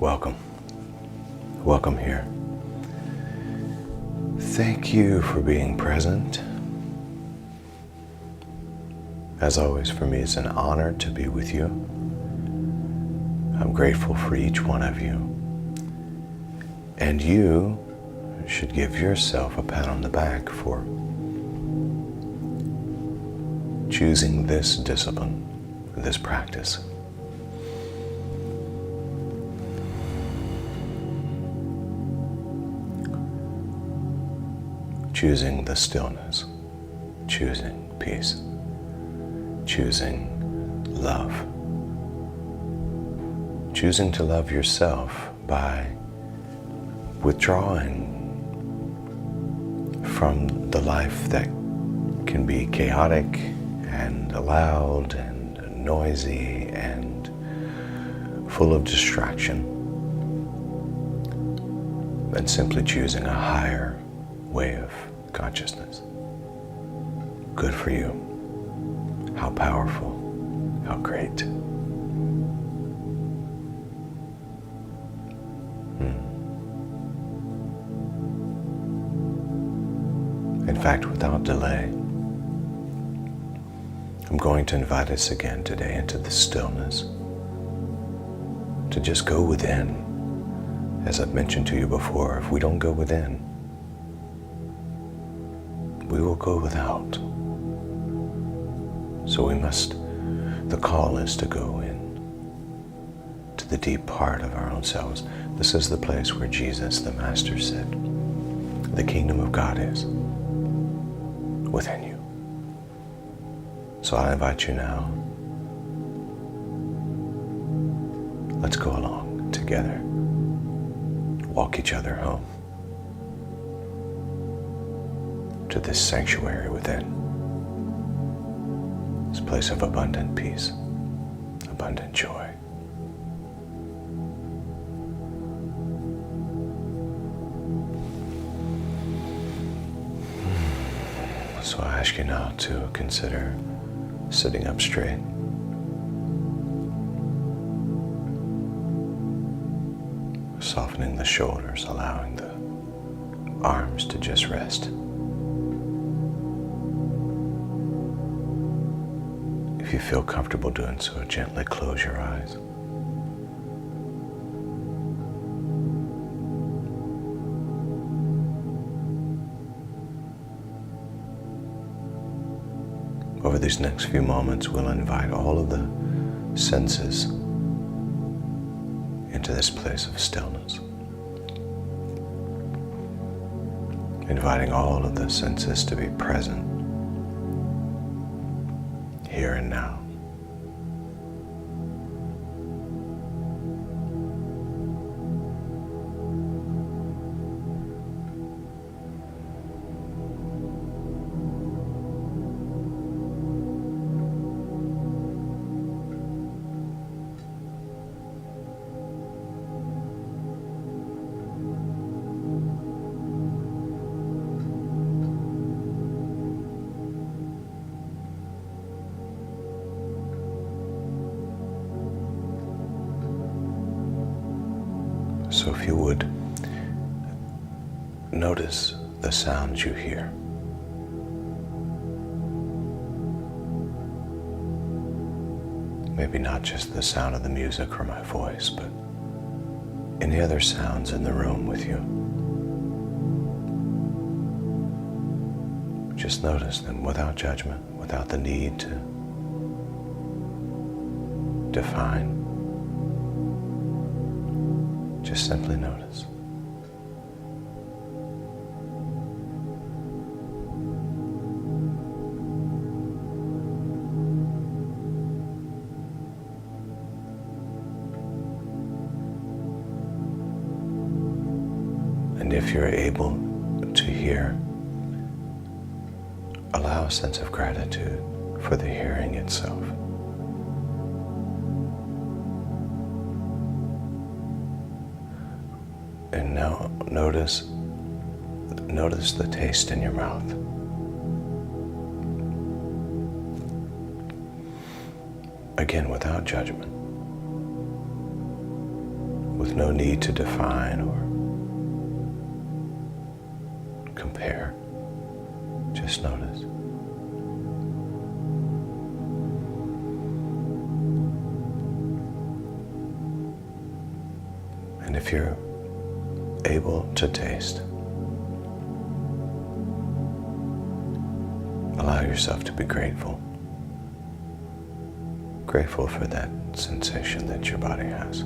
Welcome. Welcome here. Thank you for being present. As always, for me, it's an honor to be with you. I'm grateful for each one of you. And you should give yourself a pat on the back for choosing this discipline, this practice. Choosing the stillness, choosing peace, choosing love, choosing to love yourself by withdrawing from the life that can be chaotic and loud and noisy and full of distraction, and simply choosing a higher way of consciousness. Good for you. How powerful, how great. In fact, without delay, I'm going to invite us again today into the stillness, to just go within. As I've mentioned to you before, if we don't go within, we will go without. So the call is to go in to the deep part of our own selves. This is the place where Jesus, the Master, said, the kingdom of God is within you. So I invite you now, let's go along together, walk each other home to this sanctuary within, this place of abundant peace, abundant joy. So I ask you now to consider sitting up straight, softening the shoulders, allowing the arms to just rest. If you feel comfortable doing so, gently close your eyes. Over these next few moments, we'll invite all of the senses into this place of stillness. Inviting all of the senses to be present here and now. So if you would, notice the sounds you hear. Maybe not just the sound of the music or my voice, but any other sounds in the room with you. Just notice them without judgment, without the need to define. Just simply notice. And if you're able to hear, allow a sense of gratitude for the hearing itself. And now notice the taste in your mouth. Again, without judgment, with with no need to define or compare. Just notice. And if you're able to taste, allow yourself to be grateful. Grateful for that sensation that your body has.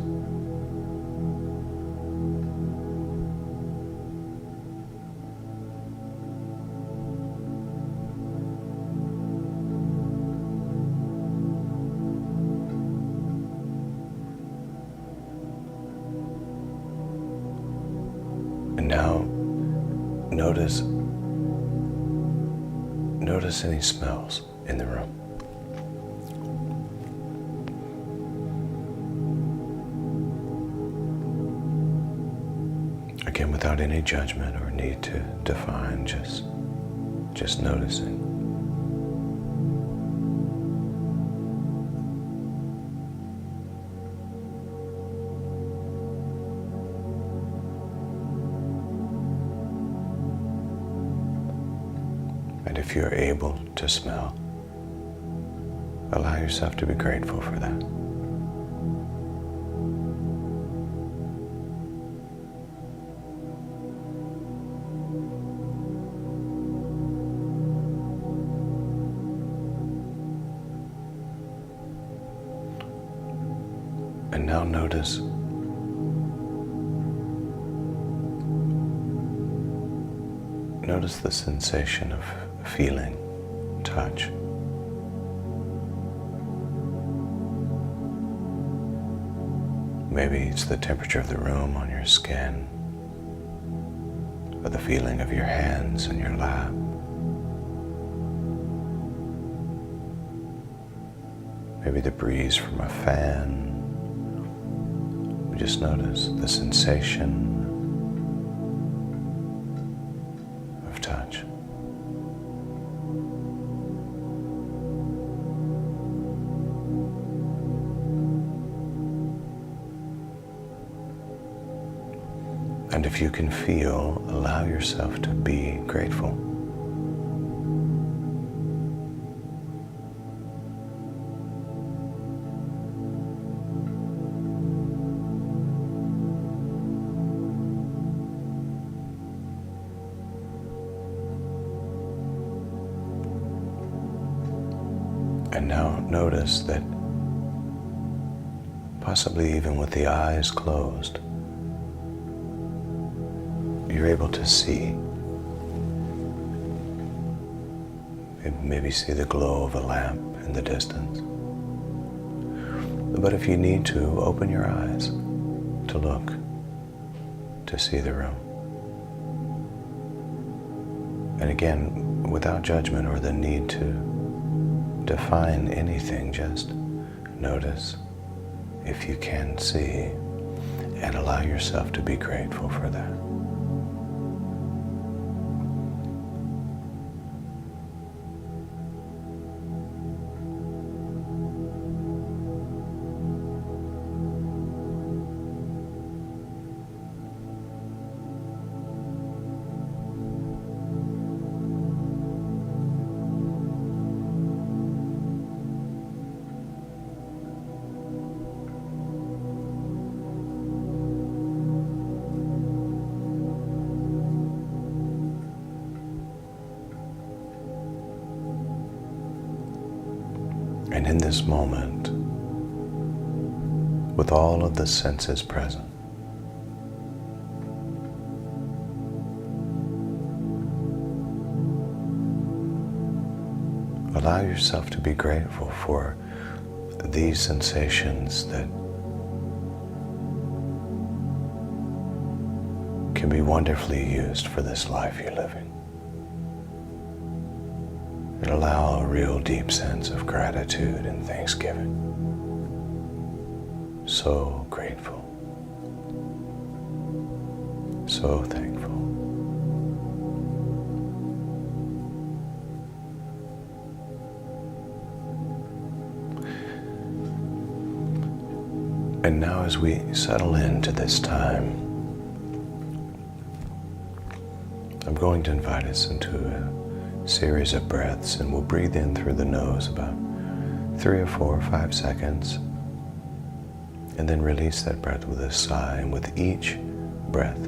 And now notice any smells in the room. Again, without any judgment or need to define, just noticing. And if you're able to smell, allow yourself to be grateful for that. And now notice the sensation of feeling, touch. Maybe it's the temperature of the room on your skin, or the feeling of your hands in your lap. Maybe the breeze from a fan. Just notice the sensation of touch. And if you can feel, allow yourself to be grateful. And now notice that possibly even with the eyes closed, you're able to see. Maybe see the glow of a lamp in the distance. But if you need to, open your eyes to look, to see the room. And again, without judgment or the need to define anything, just notice if you can see and allow yourself to be grateful for that. And in this moment, with all of the senses present, allow yourself to be grateful for these sensations that can be wonderfully used for this life you're living. And allow a real deep sense of gratitude and thanksgiving. So grateful. So thankful. And now as we settle into this time, I'm going to invite us into a series of breaths, and we'll breathe in through the nose about 3 or 4 or 5 seconds, and then release that breath with a sigh. And with each breath,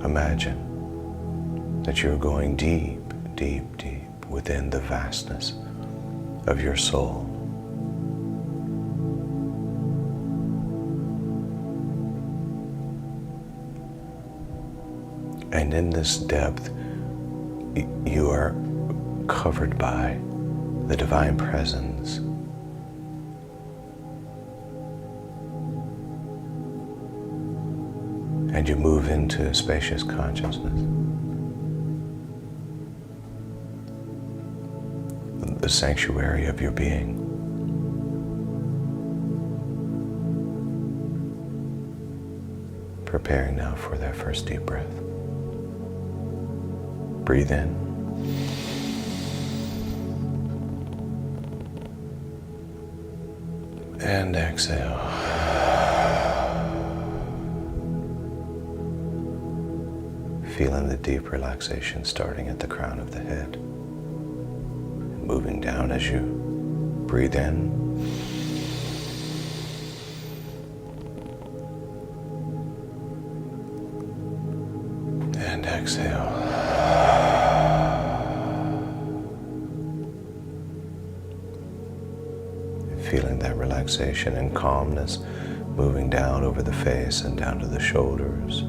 imagine that you're going deep, deep, deep within the vastness of your soul. And in this depth, you are covered by the divine presence. And you move into a spacious consciousness. The sanctuary of your being. Preparing now for that first deep breath. Breathe in. And exhale. Feeling the deep relaxation starting at the crown of the head. Moving down as you breathe in. And exhale. Feeling that relaxation and calmness moving down over the face and down to the shoulders,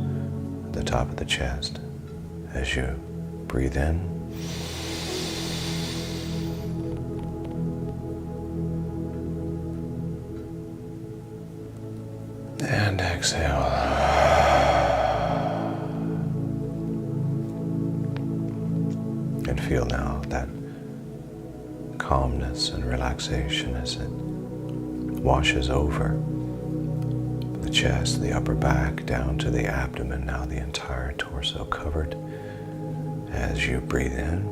the top of the chest as you breathe in. And exhale. And feel now that calmness and relaxation as it washes over the chest, the upper back, down to the abdomen, now the entire torso covered as you breathe in.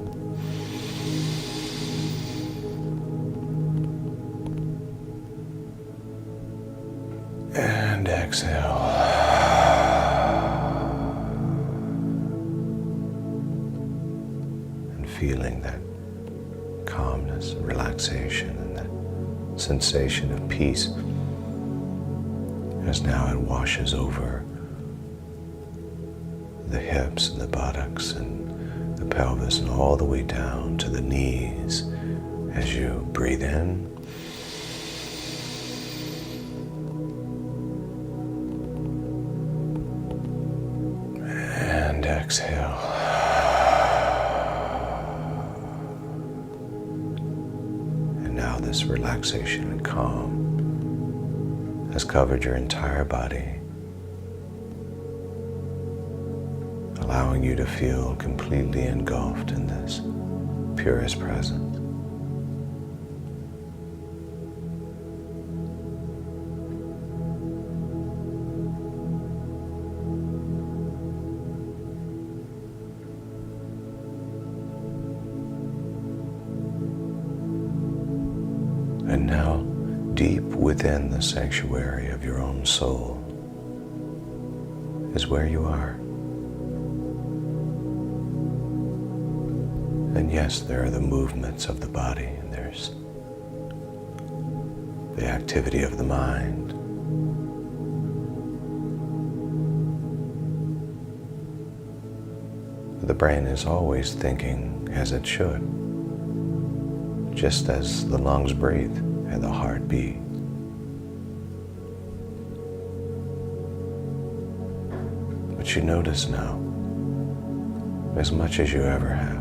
And exhale. And feeling that calmness, relaxation, and that sensation of peace as now it washes over the hips and the buttocks and the pelvis and all the way down to the knees as you breathe in. And exhale. And now this relaxation and calm has covered your entire body, allowing you to feel completely engulfed in this purest presence. And now, deep within the sanctuary of your own soul is where you are. And yes, there are the movements of the body, and there's the activity of the mind. The brain is always thinking as it should, just as the lungs breathe and the heart beat. But you notice now, as much as you ever have,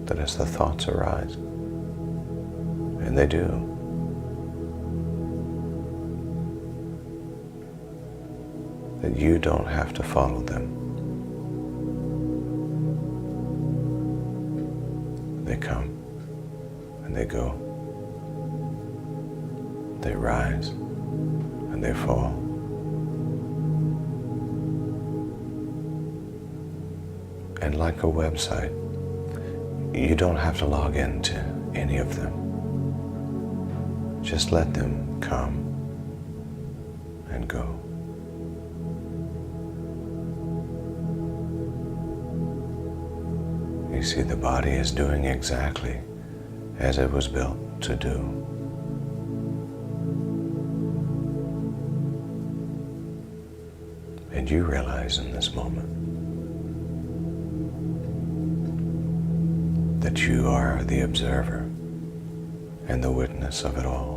that as the thoughts arise, and they do, that you don't have to follow them. They come and they go. They rise and they fall. And like a website, you don't have to log into any of them. Just let them come and go. You see, the body is doing exactly as it was built to do. And you realize in this moment that you are the observer and the witness of it all.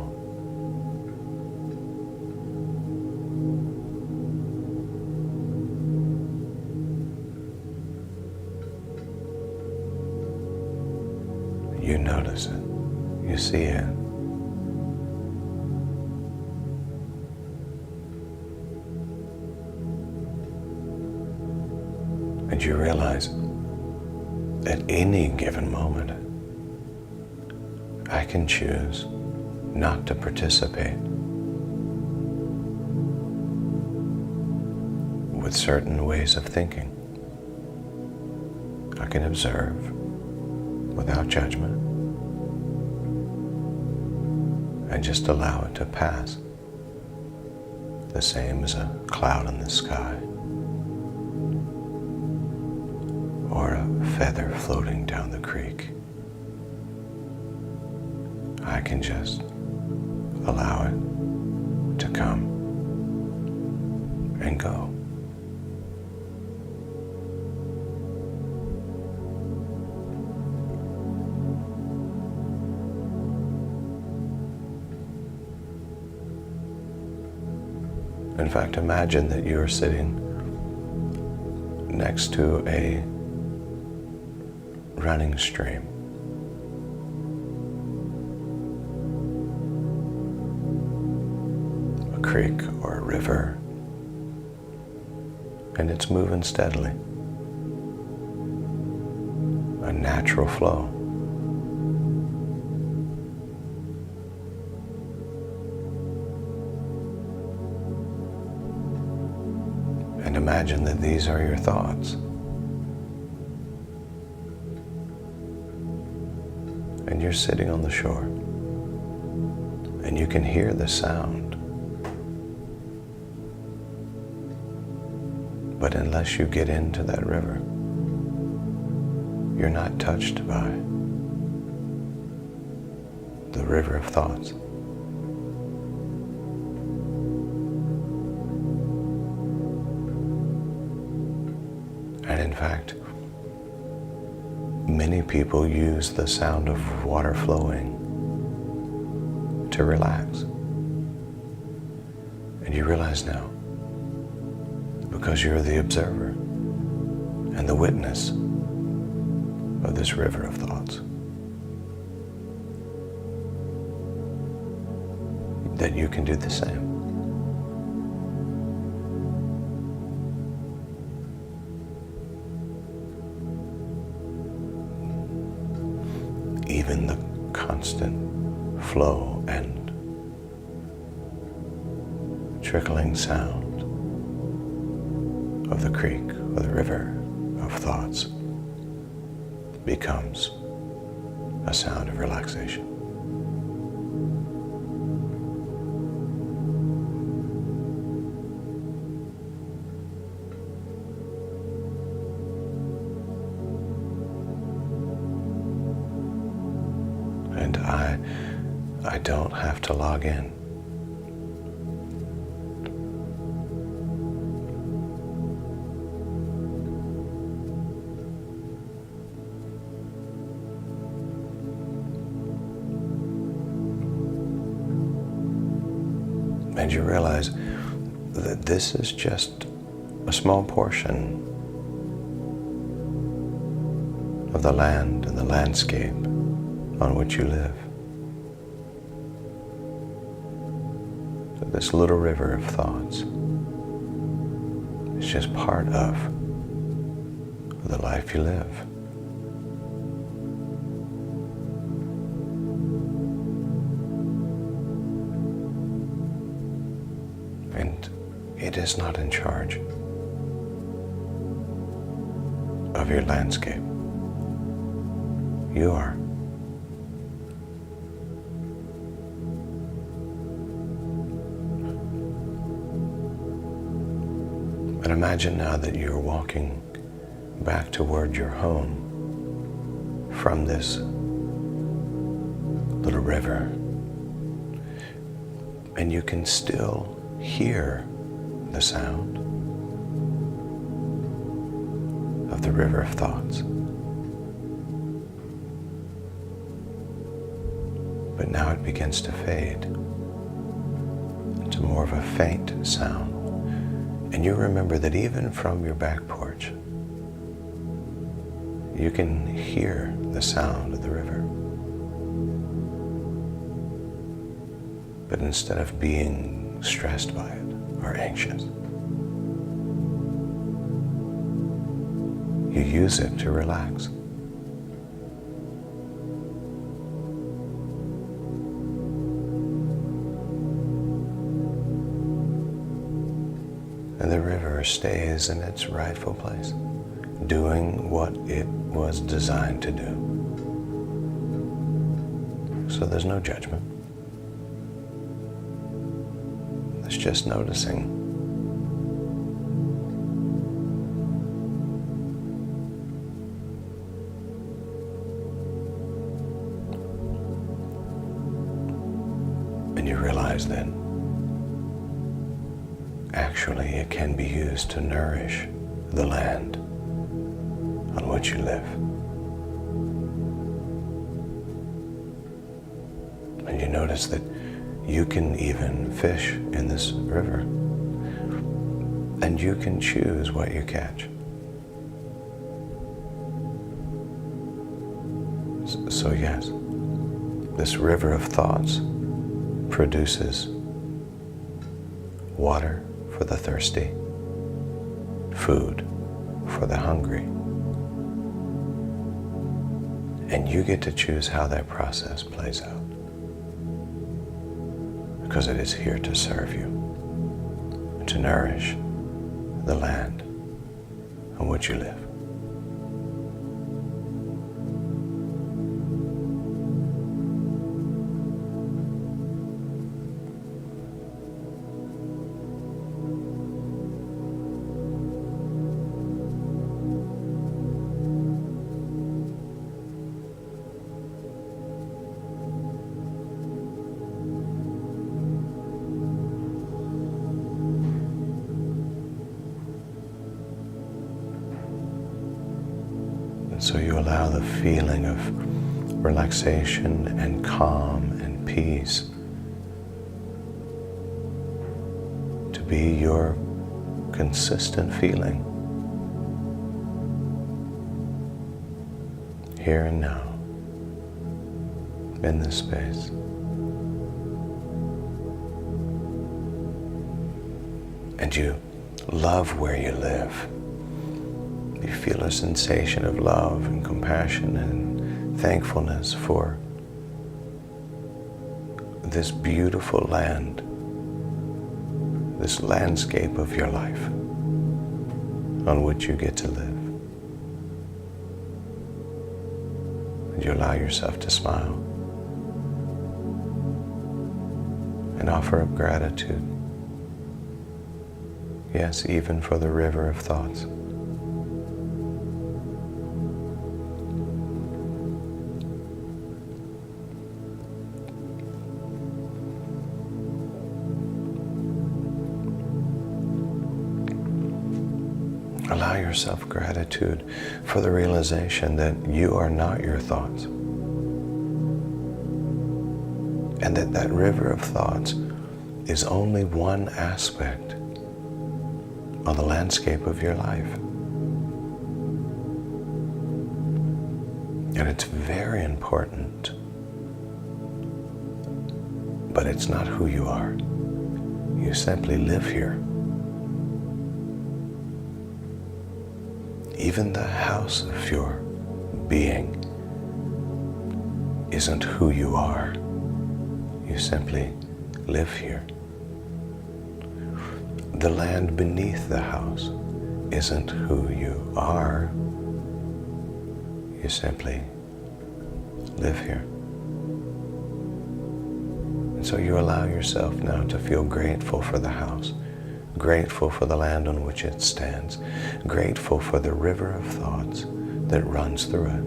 You notice it. You see it. And you realize at any given moment, I can choose not to participate with certain ways of thinking. I can observe without judgment and just allow it to pass, the same as a cloud in the sky or a feather floating down the creek. I can just allow it to come and go. In fact, imagine that you're sitting next to a running stream. A creek or a river, and it's moving steadily. A natural flow. And imagine that these are your thoughts. And you're sitting on the shore. And you can hear the sound. But unless you get into that river, you're not touched by the river of thoughts. And in fact, many people use the sound of water flowing to relax. And you realize now, because you're the observer and the witness of this river of thoughts, that you can do the same. Even the constant flow and trickling sound of the creek or the river of thoughts becomes a sound of relaxation. And I don't have to log in. And you realize that this is just a small portion of the land and the landscape on which you live. This little river of thoughts is just part of the life you live. And it is not in charge of your landscape. You are. And imagine now that you're walking back toward your home from this little river, and you can still hear the sound of the river of thoughts. But now it begins to fade into more of a faint sound. And you remember that even from your back porch, you can hear the sound of the river. But instead of being stressed by it or anxious, you use it to relax. And the river stays in its rightful place, doing what it was designed to do. So there's no judgment. It's just noticing. And you realize that actually it can be used to nourish the land on which you live. And you notice that you can even fish in this river, and you can choose what you catch. So yes, this river of thoughts produces water for the thirsty, food for the hungry, and you get to choose how that process plays out, because it is here to serve you, to nourish the land on which you live. So you allow the feeling of relaxation and calm and peace to be your consistent feeling here and now in this space. And you love where you live. You feel a sensation of love and compassion and thankfulness for this beautiful land, this landscape of your life on which you get to live. And you allow yourself to smile and offer up gratitude. Yes, even for the river of thoughts. Allow yourself gratitude for the realization that you are not your thoughts, and that that river of thoughts is only one aspect of the landscape of your life. And it's very important, but it's not who you are. You simply live here. Even the house of your being isn't who you are. You simply live here. The land beneath the house isn't who you are. You simply live here. And so you allow yourself now to feel grateful for the house grateful for the land on which it stands, grateful for the river of thoughts that runs through it.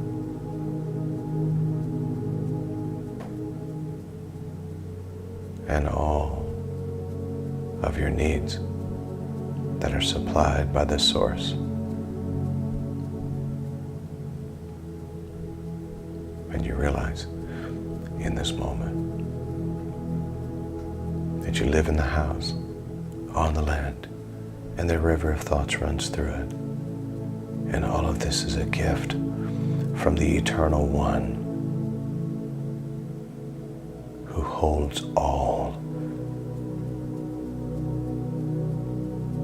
And all of your needs that are supplied by the source. And you realize in this moment that you live in the house, on the land, and the river of thoughts runs through it. And all of this is a gift from the Eternal One who holds all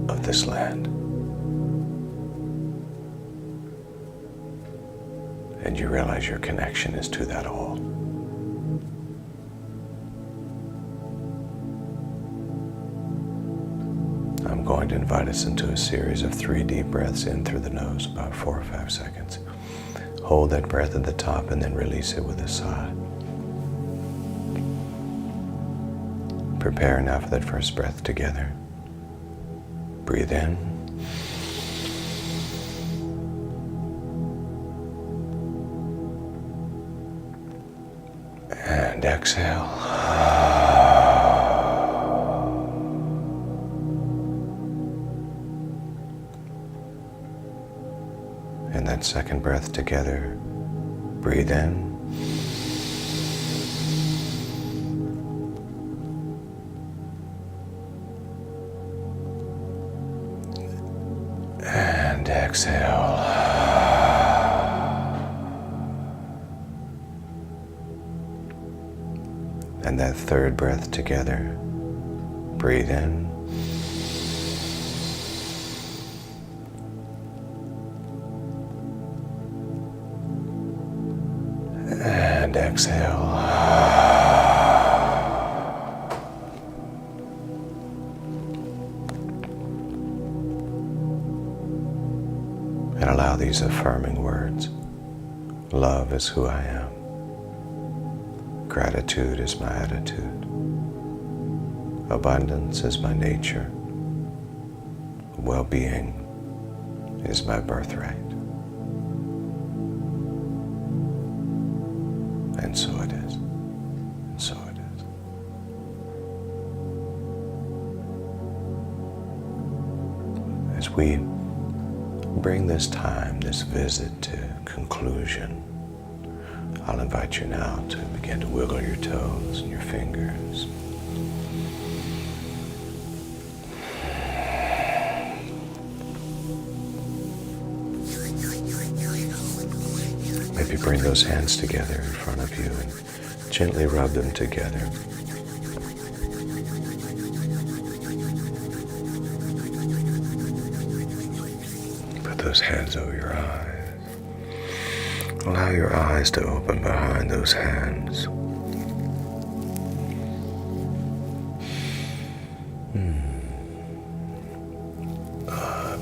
of this land. And you realize your connection is to that all. I'm going to invite us into a series of 3 deep breaths in through the nose, about 4 or 5 seconds. Hold that breath at the top and then release it with a sigh. Prepare now for that first breath together. Breathe in. And exhale. And that second breath together. Breathe in. And exhale. And that third breath together. Breathe in. And exhale. And allow these affirming words. Love is who I am. Gratitude is my attitude. Abundance is my nature. Well-being is my birthright. And so it is. And so it is. As we bring this time, this visit to conclusion, I'll invite you now to begin to wiggle your toes and your fingers. Maybe bring those hands together in front of you and gently rub them together. Put those hands over your eyes. Allow your eyes to open behind those hands.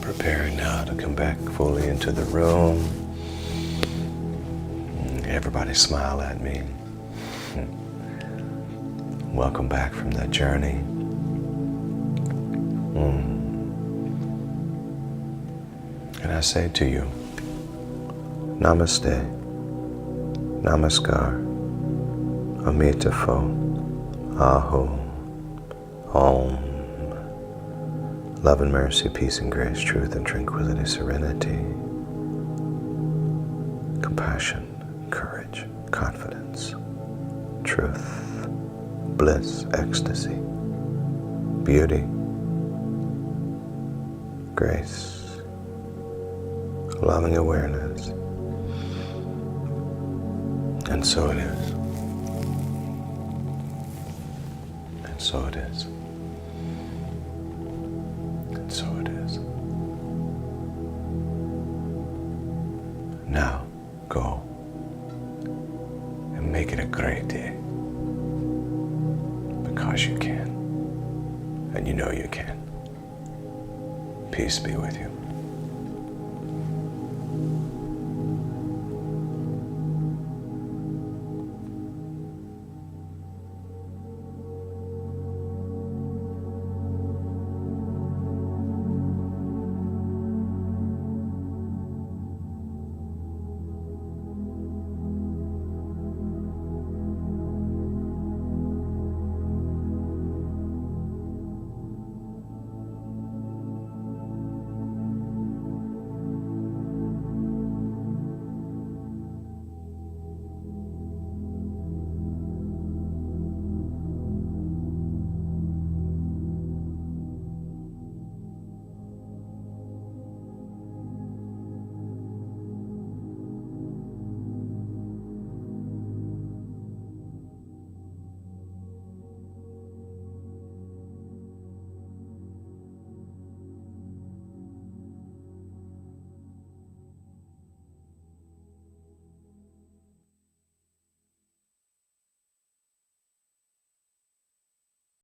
Preparing now to come back fully into the room. Everybody smile at me. Welcome back from that journey. And I say to you, Namaste, Namaskar, Amitabha, Aho, Om. Love and mercy, peace and grace, truth and tranquility, serenity, compassion, courage, confidence, truth, bliss, ecstasy, beauty, grace, loving awareness. And so it is. And so it is. And so it is. Now, go and make it a great day. Because you can. And you know you can. Peace be with you.